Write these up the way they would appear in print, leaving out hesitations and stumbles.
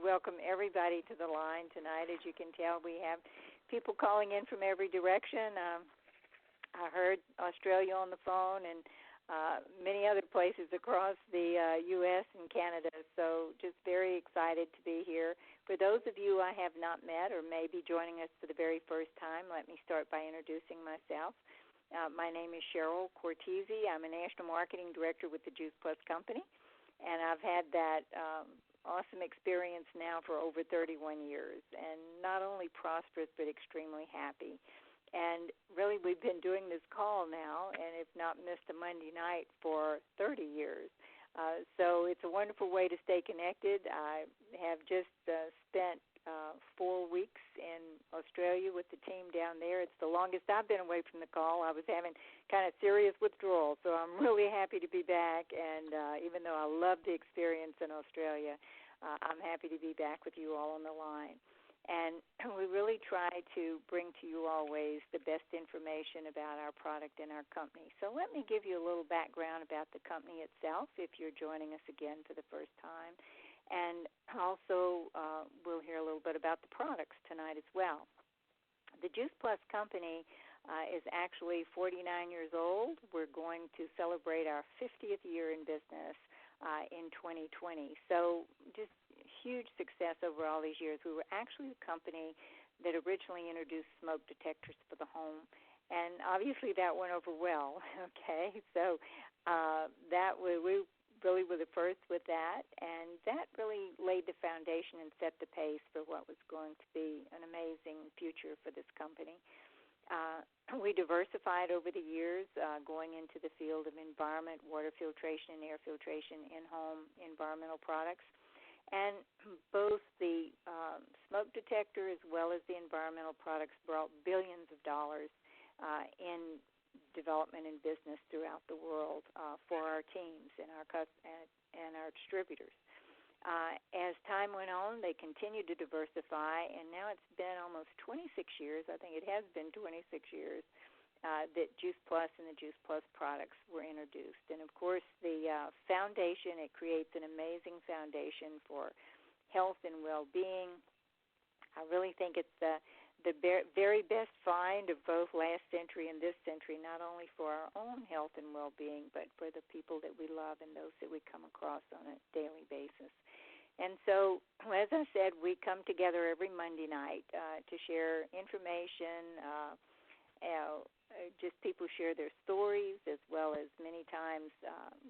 welcome everybody to the line tonight. As you can tell, we have people calling in from every direction. I heard Australia on the phone and many other places across the U.S. and Canada, so just very excited to be here. For those of you I have not met or may be joining us for the very first time, let me start by introducing myself. My name is Cheryl Cortese. I'm a National Marketing Director with the Juice Plus Company, and I've had that awesome experience now for over 31 years, and not only prosperous but extremely happy. And really, we've been doing this call now and have not missed a Monday night for 30 years. So it's a wonderful way to stay connected. I have just spent 4 weeks in Australia with the team down there. It's the longest I've been away from the call. I was having kind of serious withdrawal, so I'm really happy to be back. And even though I love the experience in Australia, I'm happy to be back with you all on the line. And we really try to bring to you always the best information about our product and our company. So let me give you a little background about the company itself if you're joining us again for the first time. And also we'll hear a little bit about the products tonight as well. The Juice Plus Company is actually 49 years old. We're going to celebrate our 50th year in business in 2020. So just huge success over all these years. We were actually the company that originally introduced smoke detectors for the home, and obviously that went over well, okay? So we really were the first with that, and that really laid the foundation and set the pace for what was going to be an amazing future for this company. We diversified over the years, going into the field of environment, water filtration, and air filtration, in-home environmental products. And both the smoke detector as well as the environmental products brought billions of dollars in development and business throughout the world for our teams and our distributors. As time went on, they continued to diversify, and now it's been almost 26 years, I think it has been 26 years, that Juice Plus and the Juice Plus products were introduced. And, of course, the foundation, it creates an amazing foundation for health and well-being. I really think it's the very best find of both last century and this century, not only for our own health and well-being, but for the people that we love and those that we come across on a daily basis. And so, as I said, we come together every Monday night to share information. Just people share their stories, as well as many times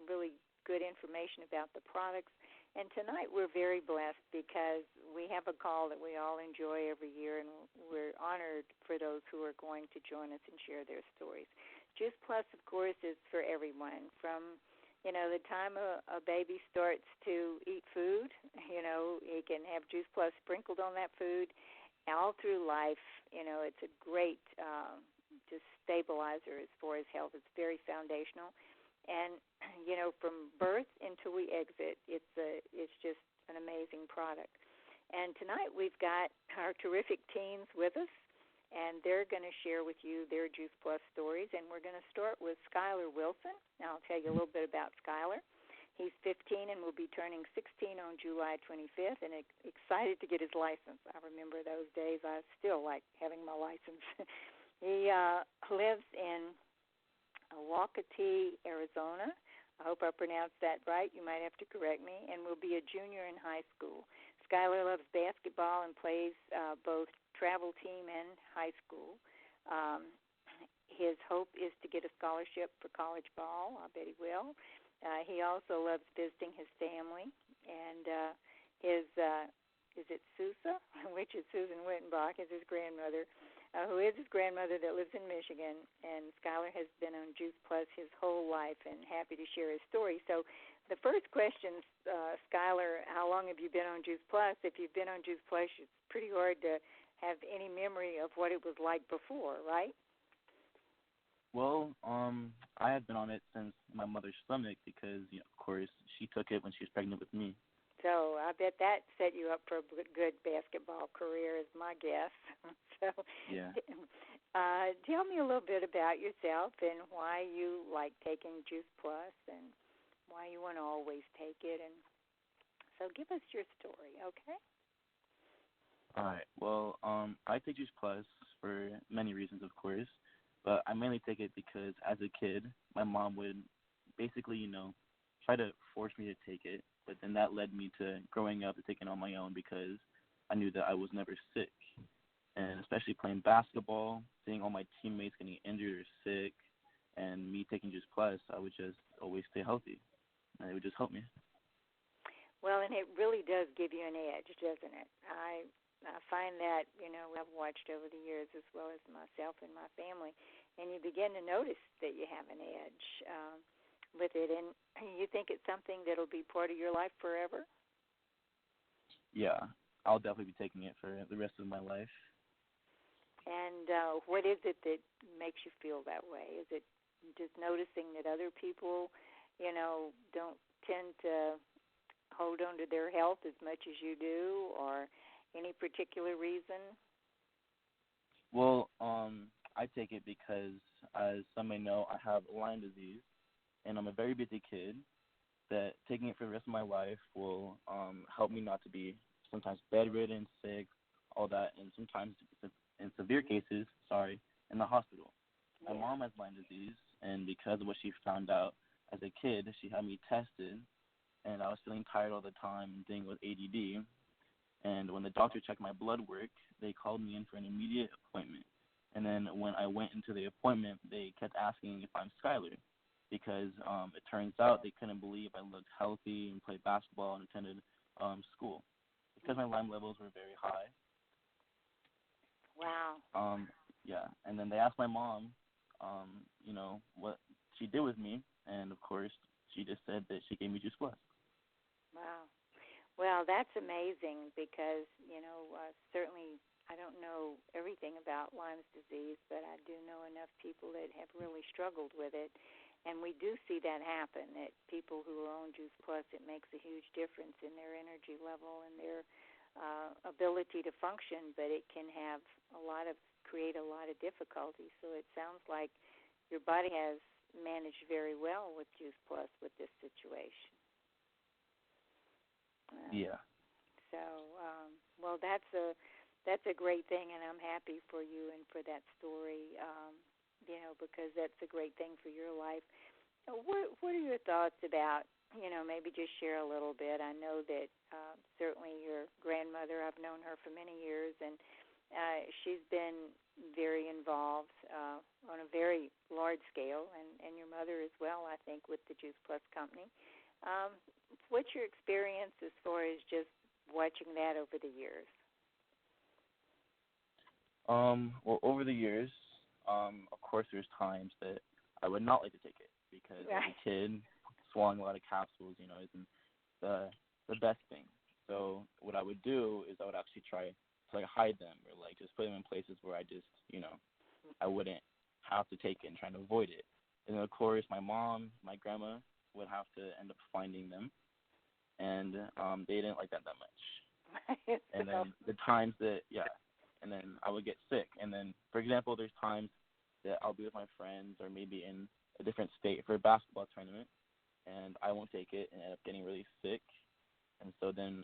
really good information about the products. And tonight we're very blessed because we have a call that we all enjoy every year, and we're honored for those who are going to join us and share their stories. Juice Plus, of course, is for everyone. From the time a baby starts to eat food, he can have Juice Plus sprinkled on that food. All through life, it's a great just stabilizer as far as health. It's very foundational. And, from birth until we exit, it's just an amazing product. And tonight we've got our terrific teens with us, and they're going to share with you their Juice Plus stories. And we're going to start with Skylar Wilson. Now I'll tell you a little bit about Skylar. He's 15 and will be turning 16 on July 25th, and excited to get his license. I remember those days. I still like having my license. He lives in Waukegan, Arizona. I hope I pronounced that right. You might have to correct me. And will be a junior in high school. Skylar loves basketball and plays both travel team and high school. His hope is to get a scholarship for college ball. I bet he will. He also loves visiting his family. And is it Sousa, which is Susan Wittenbach, is his grandmother, who is his grandmother that lives in Michigan, and Skylar has been on Juice Plus his whole life and happy to share his story. So the first question, Skylar, how long have you been on Juice Plus? If you've been on Juice Plus, it's pretty hard to have any memory of what it was like before, right? Well, I have been on it since my mother's stomach because, of course, she took it when she was pregnant with me. So I bet that set you up for a good basketball career is my guess. So yeah. Tell me a little bit about yourself and why you like taking Juice Plus and why you want to always take it and So give us your story, okay? All right. Well, I take Juice Plus for many reasons, of course, but I mainly take it because as a kid, my mom would basically, try to force me to take it, but then that led me to growing up and taking it on my own because I knew that I was never sick. And especially playing basketball, seeing all my teammates getting injured or sick, and me taking Juice Plus, I would just always stay healthy, and it would just help me. Well, and it really does give you an edge, doesn't it? I find that, I've watched over the years as well as myself and my family, and you begin to notice that you have an edge with it, and you think it's something that'll be part of your life forever? Yeah, I'll definitely be taking it for the rest of my life. And what is it that makes you feel that way? Is it just noticing that other people, don't tend to hold on to their health as much as you do, or any particular reason? Well, I take it because, as some may know, I have Lyme disease, and I'm a very busy kid. That taking it for the rest of my life will help me not to be sometimes bedridden, sick, all that, and sometimes in severe cases, in the hospital. My mom has Lyme disease, and because of what she found out as a kid, she had me tested, and I was feeling tired all the time and dealing with ADD. And when the doctor checked my blood work, they called me in for an immediate appointment. And then when I went into the appointment, they kept asking if I'm Skylar, because it turns out they couldn't believe I looked healthy and played basketball and attended school, because my Lyme levels were very high. Wow. Yeah, and then they asked my mom, what she did with me, and of course, she just said that she gave me Juice Plus. Wow. Well, that's amazing because, certainly I don't know everything about Lyme's disease, but I do know enough people that have really struggled with it. And we do see that happen, that people who are on Juice Plus, it makes a huge difference in their energy level and their ability to function, but it can create a lot of difficulty. So it sounds like your body has managed very well with Juice Plus with this situation. Yeah. So, well, that's a great thing, and I'm happy for you and for that story, because that's a great thing for your life. What are your thoughts about, maybe just share a little bit. I know that certainly your grandmother, I've known her for many years, and she's been very involved on a very large scale, and your mother as well, I think, with the Juice Plus Company. What's your experience as far as just watching that over the years? Well, over the years, of course, there's times that I would not like to take it because as a kid, swallowing a lot of capsules, isn't the best thing. So what I would do is I would actually try to hide them or just put them in places where I just I wouldn't have to take it and trying to avoid it. And then of course my mom, my grandma would have to end up finding them, and they didn't like that much. And then the times that and then I would get sick. And then, for example, there's times that I'll be with my friends or maybe in a different state for a basketball tournament, and I won't take it and end up getting really sick. And so then,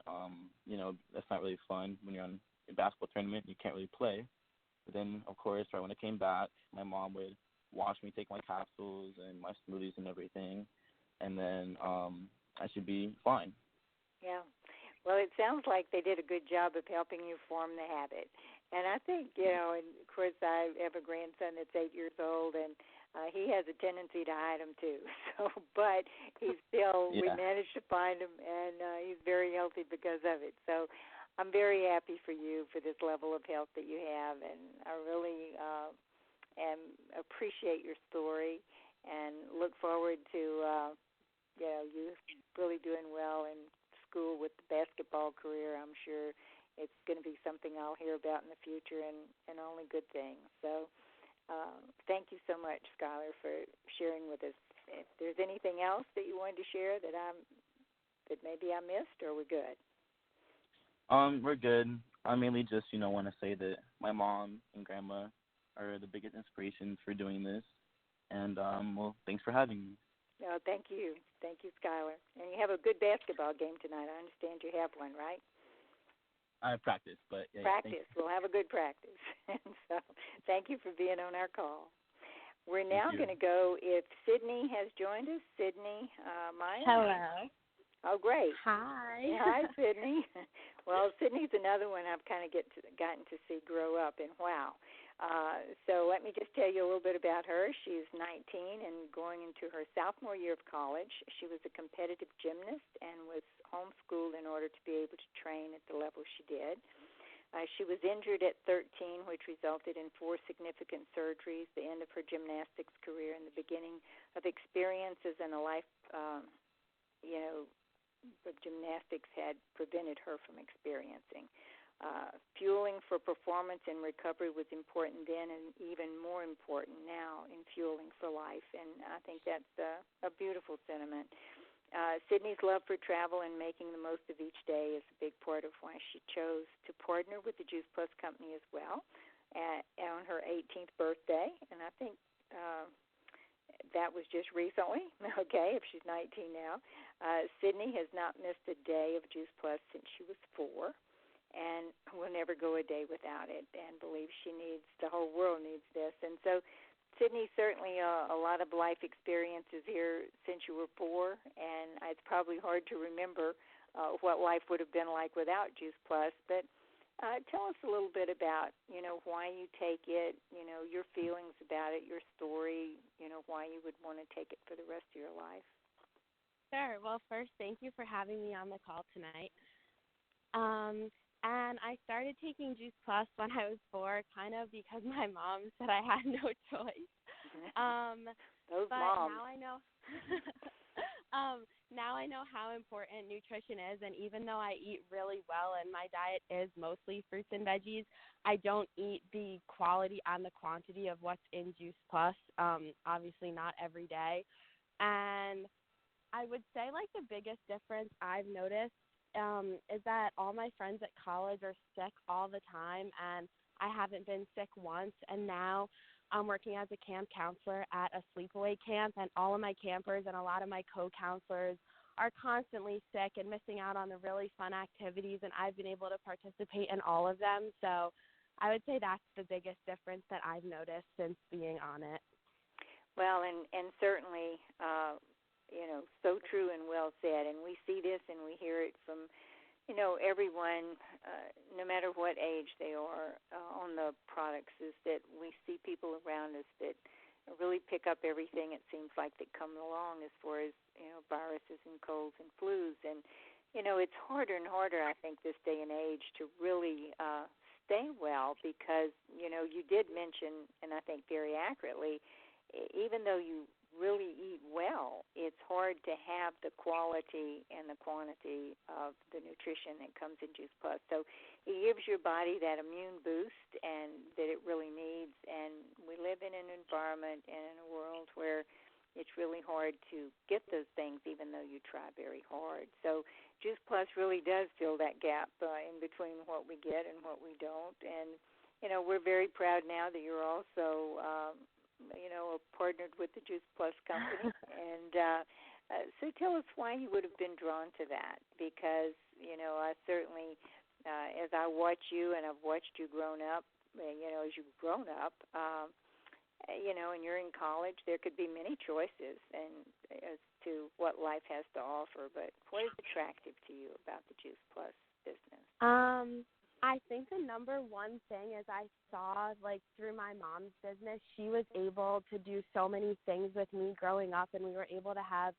that's not really fun when you're on a basketball tournament and you can't really play. But then, of course, right when I came back, my mom would watch me take my capsules and my smoothies and everything, and then I should be fine. Yeah. Well, it sounds like they did a good job of helping you form the habit. And I think, and of course I have a grandson that's 8 years old, and he has a tendency to hide them too. So, but he's still, we managed to find him, and he's very healthy because of it. So I'm very happy for you for this level of health that you have, and I really appreciate your story and look forward to, you really doing well in school with the basketball career. I'm sure it's going to be something I'll hear about in the future, and only good things. So thank you so much, Skylar, for sharing with us. If there's anything else that you wanted to share that maybe I missed, or we're good? We're good. I mainly just, want to say that my mom and grandma are the biggest inspirations for doing this. And, well, thanks for having me. No, thank you. Thank you, Skylar. And you have a good basketball game tonight. I understand you have one, right? I practice, but yeah, practice. We'll have a good practice. And so thank you for being on our call. We're now going to go, if Sydney has joined us. Sydney Maya. Hello. Oh, great. Hi. Hi, Sydney. Well, Sydney's another one I've kind of gotten to see grow up, and wow. So let me just tell you a little bit about her. She's 19 and going into her sophomore year of college. She was a competitive gymnast and was homeschooled in order to be able to train at the level she did. She was injured at 13, which resulted in 4 significant surgeries, the end of her gymnastics career, and the beginning of experiences in a life, the gymnastics had prevented her from experiencing. Fueling for performance and recovery was important then and even more important now in fueling for life, and I think that's a beautiful sentiment. Sydney's love for travel and making the most of each day is a big part of why she chose to partner with the Juice Plus Company as well on her 18th birthday, and I think that was just recently, okay, if she's 19 now. Sydney has not missed a day of Juice Plus since she was 4 and will never go a day without it and believes the whole world needs this. And so Sydney, certainly a lot of life experiences here since you were 4, and it's probably hard to remember what life would have been like without Juice Plus. But tell us a little bit about, why you take it, your feelings about it, your story, why you would want to take it for the rest of your life. Sure. Well, first, thank you for having me on the call tonight. And I started taking Juice Plus when I was 4, kind of because my mom said I had no choice. Those but moms. Now I know. Now I know how important nutrition is, and even though I eat really well and my diet is mostly fruits and veggies, I don't eat the quality and the quantity of what's in Juice Plus. Obviously, not every day, and I would say the biggest difference I've noticed is that all my friends at college are sick all the time, and I haven't been sick once. And now I'm working as a camp counselor at a sleepaway camp, and all of my campers and a lot of my co-counselors are constantly sick and missing out on the really fun activities, and I've been able to participate in all of them. So I would say that's the biggest difference that I've noticed since being on it. Well, and certainly so true and well said. And we see this and we hear it from, everyone, no matter what age they are on the products, is that we see people around us that really pick up everything, it seems like, that come along as far as, viruses and colds and flus. And, it's harder and harder, I think, this day and age to really stay well because, you did mention, and I think very accurately, even though you really eat well, it's hard to have the quality and the quantity of the nutrition that comes in Juice Plus. So it gives your body that immune boost and that it really needs. And we live in an environment and in a world where it's really hard to get those things even though you try very hard. So Juice Plus really does fill that gap in between what we get and what we don't. And, we're very proud now that you're also partnered with the Juice Plus Company. And so tell us why you would have been drawn to that, because, I certainly, as I watch you and I've watched you grown up, as you've grown up, and you're in college, there could be many choices and as to what life has to offer. But what is attractive to you about the Juice Plus business? I think the number one thing is I saw, through my mom's business, she was able to do so many things with me growing up, and we were able to have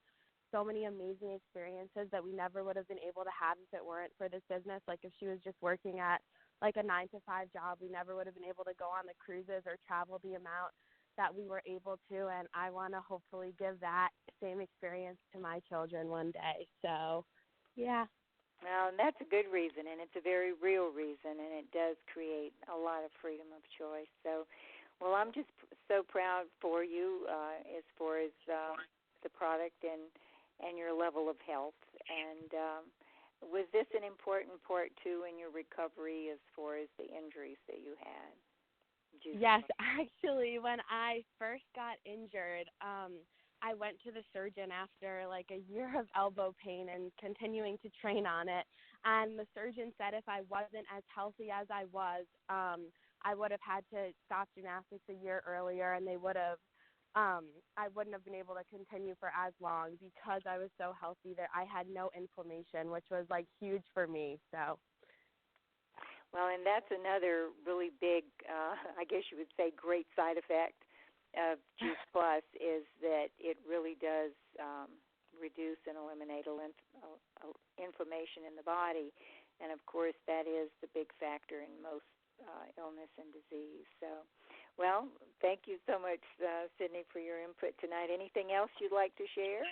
so many amazing experiences that we never would have been able to have if it weren't for this business. Like, if she was just working at, a 9-to-5 job, we never would have been able to go on the cruises or travel the amount that we were able to, and I want to hopefully give that same experience to my children one day. So, yeah. Well, and that's a good reason, and it's a very real reason, and it does create a lot of freedom of choice. So, well, I'm just so proud for you as far as the product and your level of health. And was this an important part, too, in your recovery as far as the injuries that you had? Yes, actually, when I first got injured, I went to the surgeon after like a year of elbow pain and continuing to train on it. And the surgeon said if I wasn't as healthy as I was, I would have had to stop gymnastics a year earlier, and they would have, I wouldn't have been able to continue for as long because I was so healthy that I had no inflammation, which was like huge for me. So. Well, and that's another really big, I guess you would say, great side effect of Juice Plus is that it really does reduce and eliminate inflammation in the body. And, of course, that is the big factor in most illness and disease. So, well, thank you so much, Sydney, for your input tonight. Anything else you'd like to share?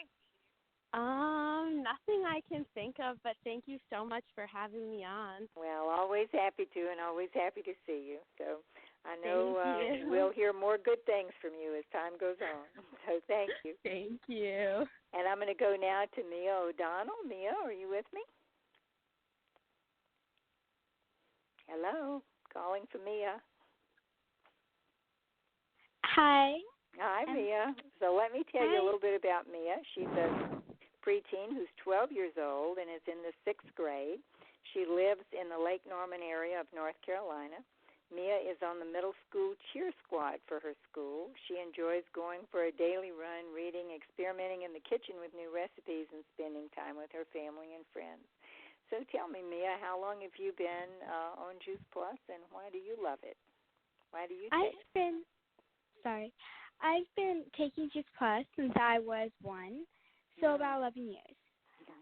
Nothing I can think of, but thank you so much for having me on. Well, always happy to, and always happy to see you. So I know we'll hear more good things from you as time goes on. So thank you. Thank you. And I'm going to go now to Mia O'Donnell. Mia, are you with me? Hello, calling for Mia. Hi. Hi, Mia. So let me tell you a little bit about Mia. She's a preteen who's 12 years old and is in the 6th grade. She lives in the Lake Norman area of North Carolina. Mia is on the middle school cheer squad for her school. She enjoys going for a daily run, reading, experimenting in the kitchen with new recipes, and spending time with her family and friends. So tell me, Mia, how long have you been on Juice Plus, and why do you love it? Why do you take it? I've been taking Juice Plus since I was 1, so about 11 years.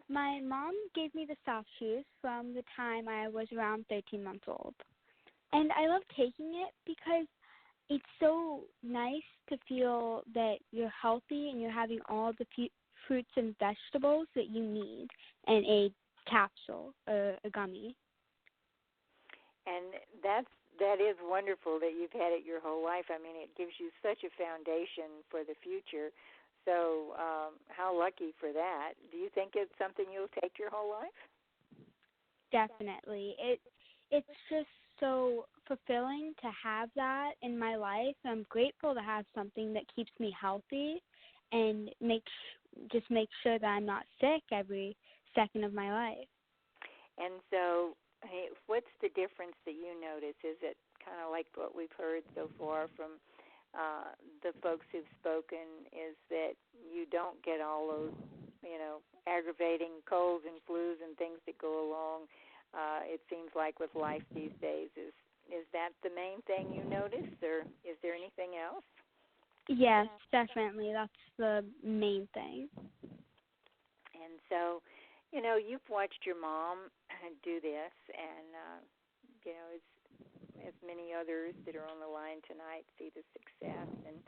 My mom gave me the soft shoes from the time I was around 13 months old. And I love taking it because it's so nice to feel that you're healthy and you're having all the fruits and vegetables that you need in a capsule, a gummy. And that is wonderful that you've had it your whole life. I mean, it gives you such a foundation for the future. So how lucky for that. Do you think it's something you'll take your whole life? Definitely. It's just so fulfilling to have that in my life. I'm grateful to have something that keeps me healthy and makes sure that I'm not sick every second of my life. And so what's the difference that you notice? Is it kind of like what we've heard so far from the folks who've spoken, is that you don't get all those, aggravating colds and flus and things that go along, it seems like, with life these days. Is that the main thing you notice, or is there anything else? Yes, definitely. That's the main thing. And so, you've watched your mom do this, and, as many others that are on the line tonight see the success. And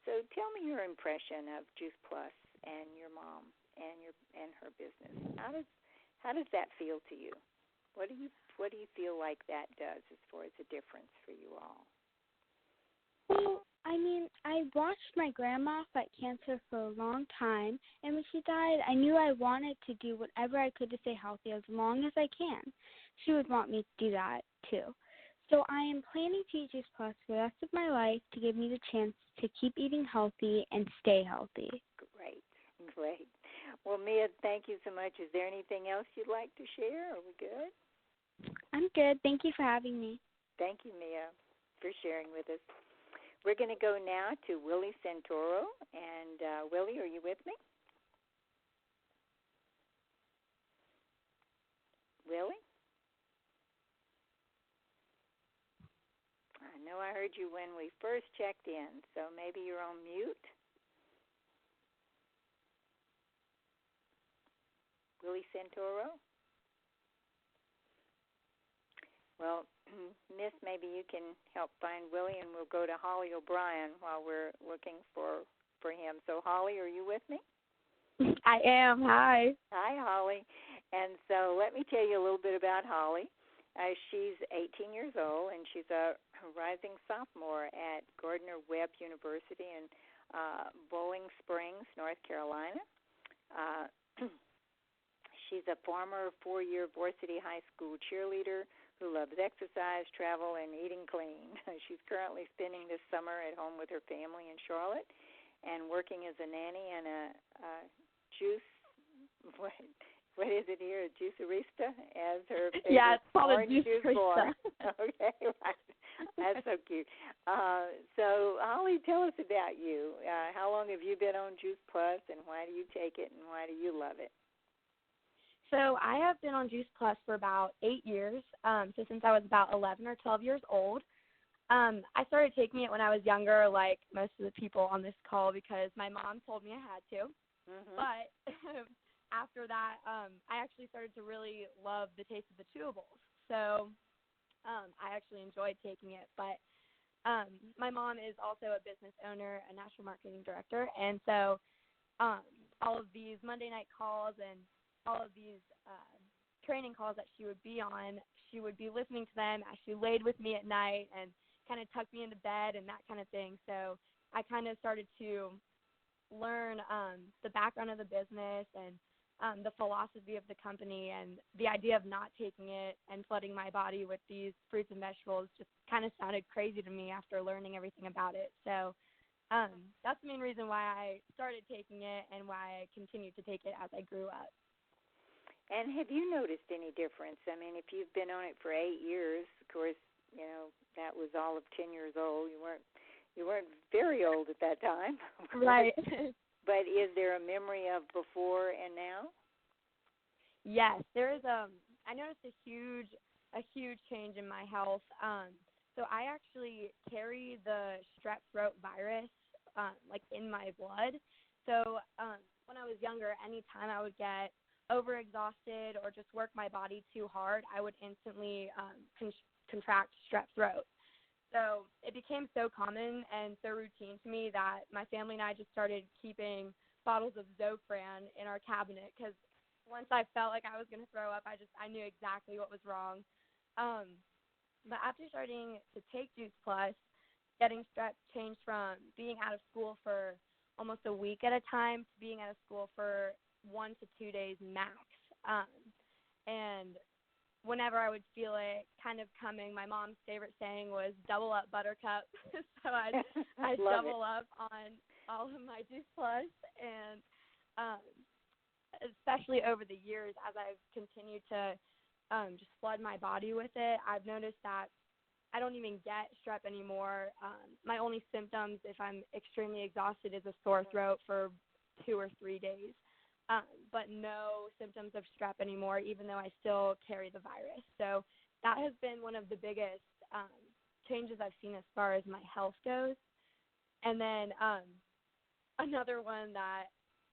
so tell me your impression of Juice Plus and your mom and her business. How does that feel to you? What do you feel like that does as far as a difference for you all? Well, I mean, I watched my grandma fight cancer for a long time, and when she died, I knew I wanted to do whatever I could to stay healthy as long as I can. She would want me to do that, too. So I am planning to use Juice Plus for the rest of my life to give me the chance to keep eating healthy and stay healthy. Great. Well, Mia, thank you so much. Is there anything else you'd like to share? Are we good? I'm good. Thank you for having me. Thank you, Mia, for sharing with us. We're going to go now to Willie Santoro. And, Willie, are you with me? Willie? I know I heard you when we first checked in, so maybe you're on mute. Willie Santoro? Well, Miss, maybe you can help find Willie, and we'll go to Holly O'Brien while we're looking for him. So, Holly, are you with me? I am. Hi. Hi, Holly. And so let me tell you a little bit about Holly. She's 18 years old, and she's a rising sophomore at Gardner-Webb University in Bowling Springs, North Carolina. She's a former 4-year varsity high school cheerleader who loves exercise, travel, and eating clean. She's currently spending this summer at home with her family in Charlotte, and working as a nanny and a juice. What is it here? A juicerista as her favorite yeah, it's called orange a juice boy. Okay, right. That's so cute. So Holly, tell us about you. How long have you been on Juice Plus, and why do you take it, and why do you love it? So I have been on Juice Plus for about 8 years, so since I was about 11 or 12 years old. I started taking it when I was younger, like most of the people on this call, because my mom told me I had to. Mm-hmm. But after that, I actually started to really love the taste of the chewables. So I actually enjoyed taking it. But my mom is also a business owner, a national marketing director, and so all of these Monday night calls and all of these training calls that she would be on, she would be listening to them as she laid with me at night and kind of tucked me into bed and that kind of thing. So I kind of started to learn the background of the business and the philosophy of the company, and the idea of not taking it and flooding my body with these fruits and vegetables just kind of sounded crazy to me after learning everything about it. So that's the main reason why I started taking it and why I continued to take it as I grew up. And have you noticed any difference? I mean, if you've been on it for 8 years, of course, you know, that was all of 10 years old. You weren't very old at that time. Right. But is there a memory of before and now? Yes, there is. I noticed a huge change in my health. So I actually carry the strep throat virus, like in my blood. So when I was younger, anytime I would get overexhausted or just work my body too hard, I would instantly contract strep throat. So it became so common and so routine to me that my family and I just started keeping bottles of Zofran in our cabinet, because once I felt like I was going to throw up, I knew exactly what was wrong. But after starting to take Juice Plus, getting strep changed from being out of school for almost a week at a time to being out of school for 1 to 2 days max. And whenever I would feel it kind of coming, my mom's favorite saying was double up buttercup. So I'd double up on all of my Juice Plus. And especially over the years, as I've continued to just flood my body with it, I've noticed that I don't even get strep anymore. My only symptoms, if I'm extremely exhausted, is a sore throat for 2 or 3 days. But no symptoms of strep anymore, even though I still carry the virus. So that has been one of the biggest changes I've seen as far as my health goes. And then another one that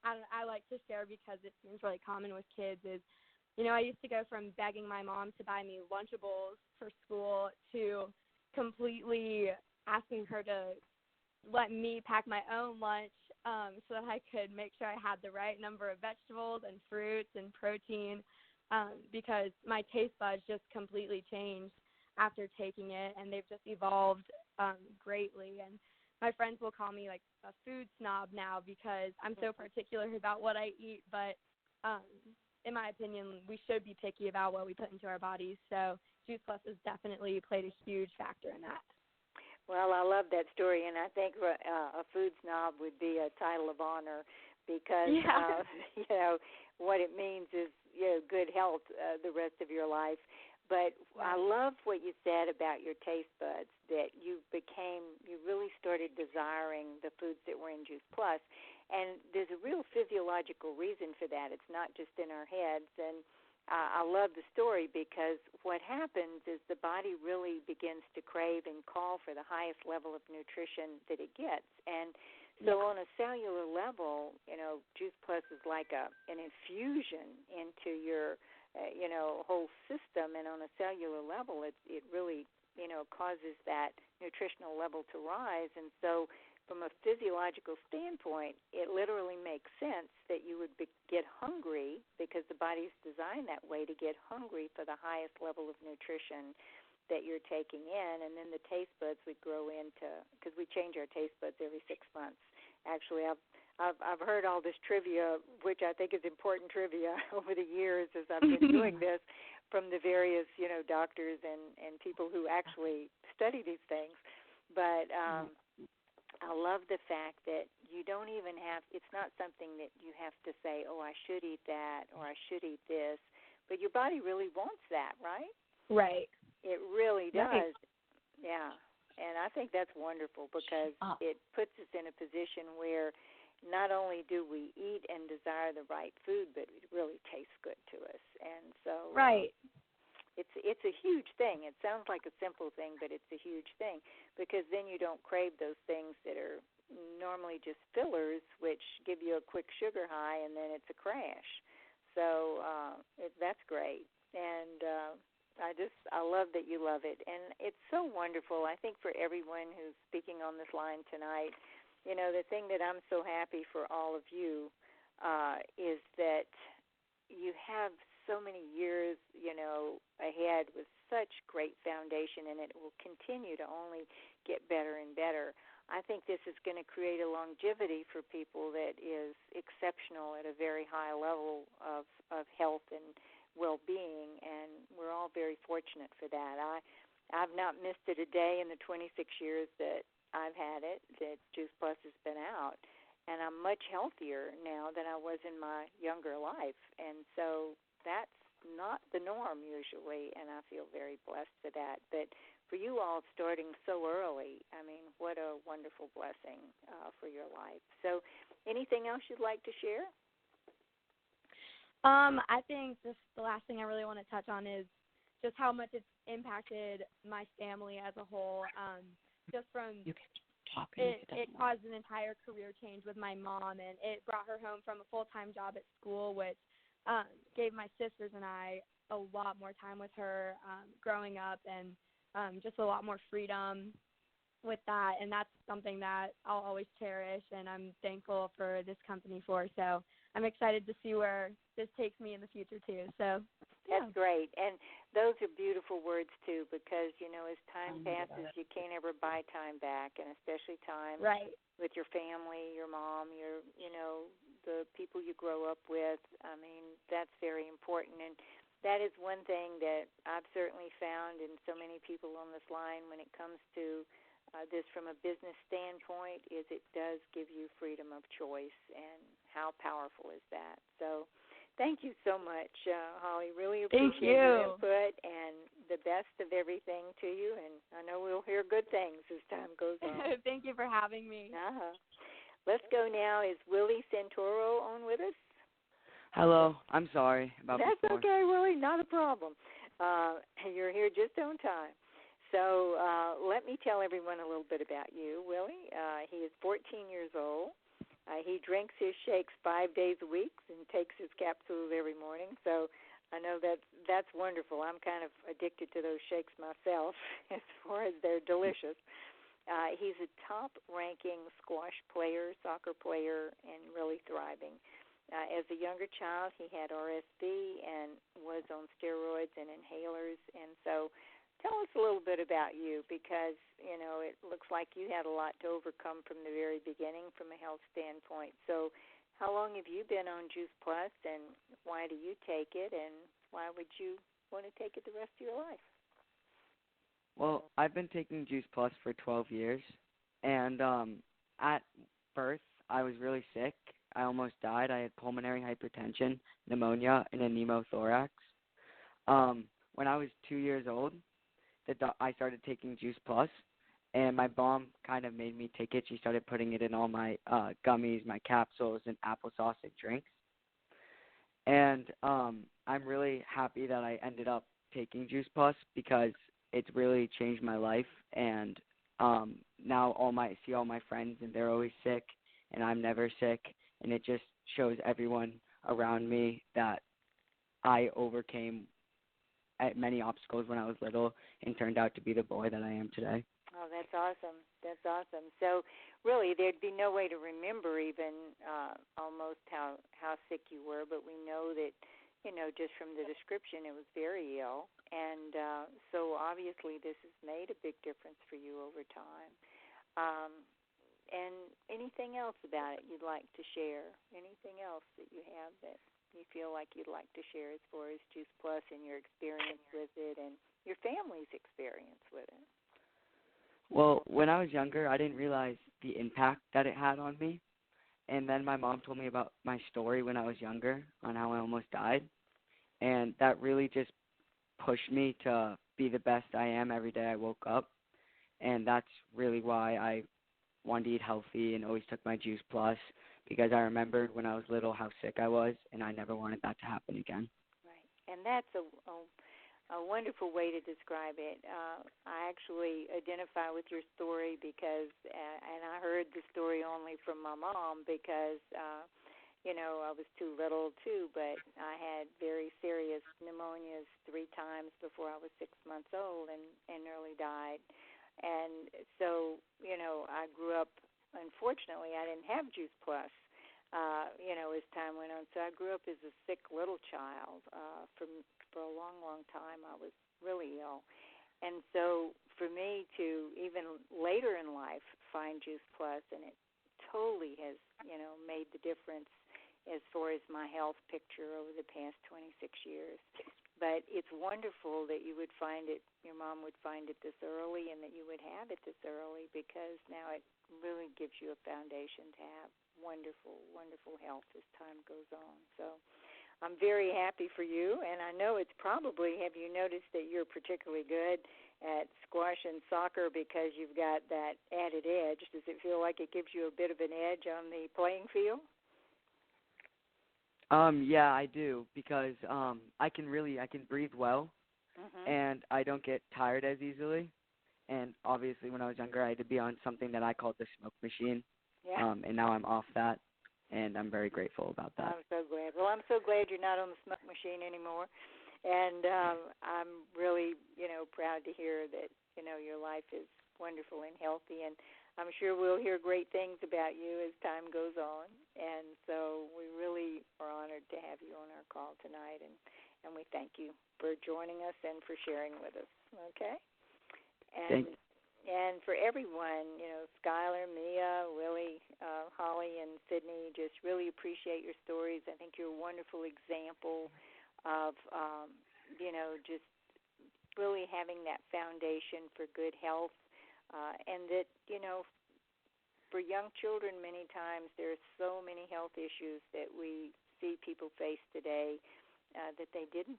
I like to share because it seems really common with kids is, you know, I used to go from begging my mom to buy me Lunchables for school to completely asking her to let me pack my own lunch so that I could make sure I had the right number of vegetables and fruits and protein, because my taste buds just completely changed after taking it, and they've just evolved greatly. And my friends will call me like a food snob now because I'm so particular about what I eat, but in my opinion, we should be picky about what we put into our bodies. So Juice Plus has definitely played a huge factor in that. Well, I love that story, and I think a food snob would be a title of honor because, you know, what it means is, you know, good health the rest of your life. But I love what you said about your taste buds, that you really started desiring the foods that were in Juice Plus. And there's a real physiological reason for that. It's not just in our heads. And I love the story because what happens is the body really begins to crave and call for the highest level of nutrition that it gets. And so on a cellular level, you know, Juice Plus is like an infusion into your, you know, whole system. And on a cellular level, it really, you know, causes that nutritional level to rise. And so from a physiological standpoint, it literally makes sense that you would get hungry because the body's designed that way to get hungry for the highest level of nutrition that you're taking in, and then the taste buds would grow into, because we change our taste buds every 6 months. Actually, I've heard all this trivia, which I think is important trivia over the years as I've been doing this, from the various, you know, doctors and people who actually study these things. But I love the fact that you don't even have, it's not something that you have to say, oh, I should eat that or I should eat this, but your body really wants that, right? Right. It really does. Right. Yeah. And I think that's wonderful because it puts us in a position where not only do we eat and desire the right food, but it really tastes good to us. And so Right. It's a huge thing. It sounds like a simple thing, but it's a huge thing because then you don't crave those things that are normally just fillers, which give you a quick sugar high, and then it's a crash. So that's great. And I love that you love it. And it's so wonderful. I think for everyone who's speaking on this line tonight, you know, the thing that I'm so happy for all of you is that you have so many years, you know, ahead with such great foundation, and it will continue to only get better and better. I think this is going to create a longevity for people that is exceptional at a very high level of health and well-being, and we're all very fortunate for that. I've not missed it a day in the 26 years that I've had it, that Juice Plus has been out, and I'm much healthier now than I was in my younger life, and so that's not the norm usually, and I feel very blessed for that. But for you all starting so early, I mean, what a wonderful blessing for your life. So anything else you'd like to share? I think just the last thing I really want to touch on is just how much it's impacted my family as a whole. Just from it caused an entire career change with my mom, and it brought her home from a full-time job at school, which gave my sisters and I a lot more time with her growing up, and just a lot more freedom with that. And that's something that I'll always cherish, and I'm thankful for this company for. So I'm excited to see where this takes me in the future, too. So yeah. That's great. And those are beautiful words, too, because, you know, as time passes, you can't ever buy time back, and especially time with your family, your mom, you know, the people you grow up with. I mean, that's very important. And that is one thing that I've certainly found in so many people on this line when it comes to this from a business standpoint, is it does give you freedom of choice, and how powerful is that? So thank you so much, Holly. Really appreciate your input, and the best of everything to you. And I know we'll hear good things as time goes on. Thank you for having me. Let's go now. Is Willie Santoro on with us? Hello. I'm sorry about That's before. okay, Willie. Not a problem. You're here just on time. So let me tell everyone a little bit about you, Willie. He is 14 years old. He drinks his shakes 5 days a week and takes his capsules every morning. So I know that's wonderful. I'm kind of addicted to those shakes myself as far as they're delicious. He's a top-ranking squash player, soccer player, and really thriving. As a younger child, he had RSV and was on steroids and inhalers. And so tell us a little bit about you because, you know, it looks like you had a lot to overcome from the very beginning from a health standpoint. So how long have you been on Juice Plus, and why do you take it, and why would you want to take it the rest of your life? Well, I've been taking Juice Plus for 12 years, and at birth, I was really sick. I almost died. I had pulmonary hypertension, pneumonia, and a pneumothorax. When I was 2 years old, I started taking Juice Plus, and my mom kind of made me take it. She started putting it in all my gummies, my capsules, and applesauce and drinks. And I'm really happy that I ended up taking Juice Plus because it's really changed my life. And now I see all my friends, and they're always sick, and I'm never sick. And it just shows everyone around me that I overcame many obstacles when I was little and turned out to be the boy that I am today. Oh, that's awesome. That's awesome. So really there'd be no way to remember even almost how sick you were, but we know that, you know, just from the description it was very ill. And so obviously this has made a big difference for you over time. And anything else about it you'd like to share? Anything else that you have that you feel like you'd like to share as far as Juice Plus and your experience with it and your family's experience with it? Well, when I was younger, I didn't realize the impact that it had on me. And then my mom told me about my story when I was younger on how I almost died. And that really just pushed me to be the best I am every day I woke up. And that's really why I wanted to eat healthy and always took my Juice Plus, because I remembered when I was little how sick I was, and I never wanted that to happen again. Right. And that's a wonderful way to describe it. I actually identify with your story because, and I heard the story only from my mom because, I was too little too, but I had very serious pneumonias 3 times before I was 6 months old and nearly died. And so, I grew up, unfortunately, I didn't have Juice Plus, as time went on. So I grew up as a sick little child. For a long, long time, I was really ill. And so for me to, even later in life, find Juice Plus, and it totally has, made the difference as far as my health picture over the past 26 years. But it's wonderful that you would find it, your mom would find it this early, and that you would have it this early, because now it really gives you a foundation to have wonderful, wonderful health as time goes on. So I'm very happy for you, and I know it's probably, have you noticed that you're particularly good at squash and soccer because you've got that added edge? Does it feel like it gives you a bit of an edge on the playing field? Yeah, I do, because I can breathe well, and I don't get tired as easily. And obviously, when I was younger, I had to be on something that I called the smoke machine. Yeah. And now I'm off that, and I'm very grateful about that. I'm so glad. Well, I'm so glad you're not on the smoke machine anymore. And I'm really, proud to hear that, your life is wonderful and healthy. And I'm sure we'll hear great things about you as time goes on. And so we really are honored to have you on our call tonight. And we thank you for joining us and for sharing with us. Okay? And for everyone, Skylar, Mia, Willie, Holly, and Sydney, just really appreciate your stories. I think you're a wonderful example of, just really having that foundation for good health. And that, for young children, many times there's so many health issues that we see people face today that they didn't,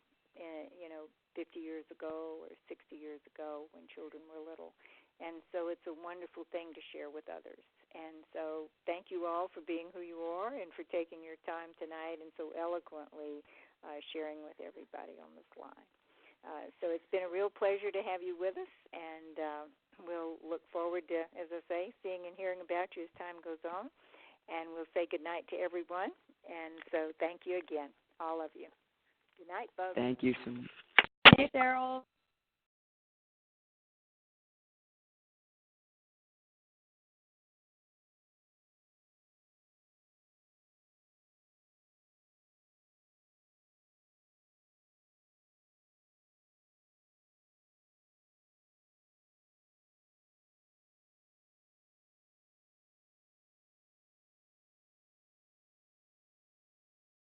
50 years ago or 60 years ago when children were little. And so it's a wonderful thing to share with others. And so thank you all for being who you are and for taking your time tonight and so eloquently sharing with everybody on this line. So it's been a real pleasure to have you with us, and we'll look forward to, as I say, seeing and hearing about you as time goes on. And we'll say good night to everyone. And so thank you again, all of you. Good night, folks. Thank you so much. Hey, Cheryl.